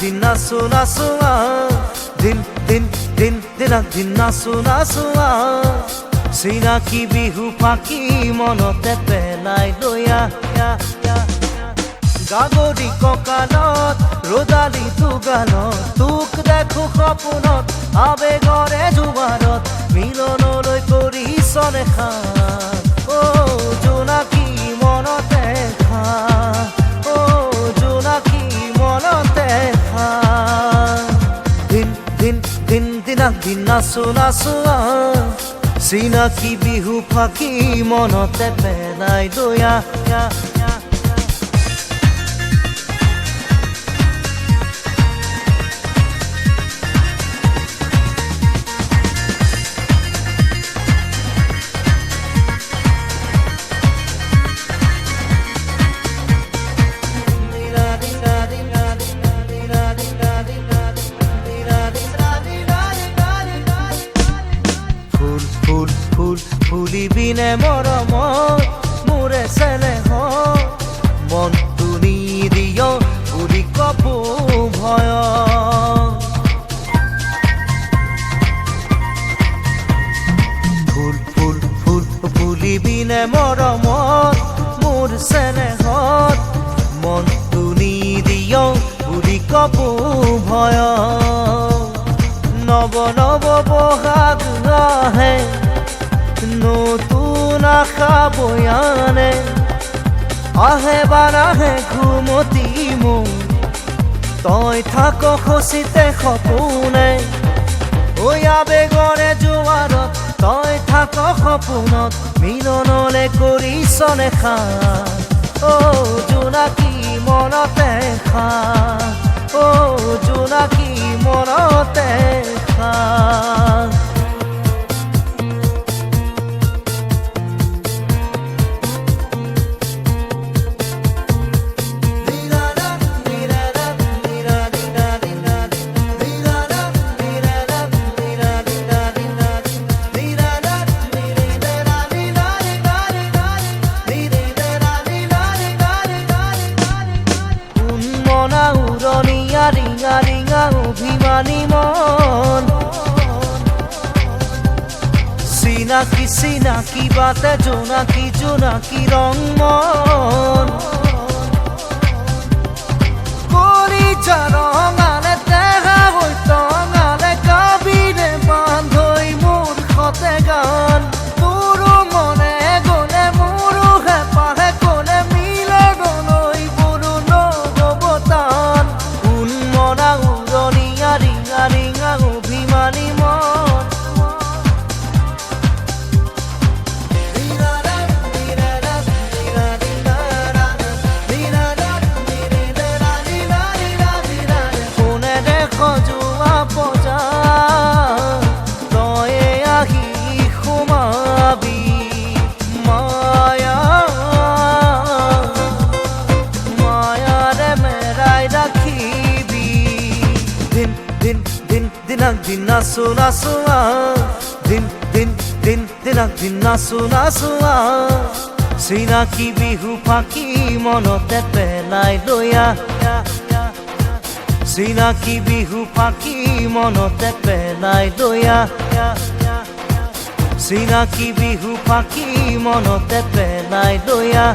দিন নাচো নাচো দিন দিন দিন দিনাক দিন নাচো নাচো চিনাকি বিহু ফাঁকি মনতে পেলাই লয়া গাগৰি কঁকালত ৰ'দালি দুগালত তোক দেখো সপোনত আবেগৰে জোৱাৰত মিলনলৈ কৰিছনে খান জোনাকী মনতে খা জোনাকী মনতে খা দিন দিন দিন দিনাক দিন নাচো নাচো চিনাকি বিহু ফাঁকি মনতে পেলাই লয়া ফুলিবিনে মৰমত মোৰে চেনেহ মনটো নিদিয় বুলি কব ভয় ফুল ফুল ফুল ফুলিবিনে মৰমত মোৰ চেনেহত মনটো নিদিয় বুলি কব ভয় নৱ নৱ বহাগ আহে নতুন আশা বয়ানে আহে বাৰাহে ঘুমতি মোৰ তই থাক খচিতে সপোনে ঐ আবেগৰে জোৱাৰত তই থাক সপোনত মিলনলে কৰিছনে খান জোনাকী মনতে খা জোনাকী মনতে খা ৰিঙা ৰিঙা অভিমানী মন চিনাকি চিনাকি বাতে জোনাকী জোনাকী ৰং মন কৰি ৰঙালে দেহা হৈ টঙালে কাবিৰে বান্ধৈ মোৰ সতে গান তোৰো মনে গলে মোৰো হেঁপাহে কলে মিলনলৈ বোলো নগবতান ৰিঙা ৰিঙা অভিমানী মন কোনে দেখ যোৱা পজা তয়ে আহি সোমাবি মায়াৰে মেৰাই ৰাখিবি দিন দিন দিন দিনাক দিন নাচো নাচো দিন দিন দিন দিনাক দিন নাচো নাচো চিনাকি বিহু ফাঁকি মনতে পেলাই লয়া চিনাকি বিহু ফাঁকি মনতে পেলাই লয়া চিনাকি বিহু ফাঁকি মনতে পেলাই লয়া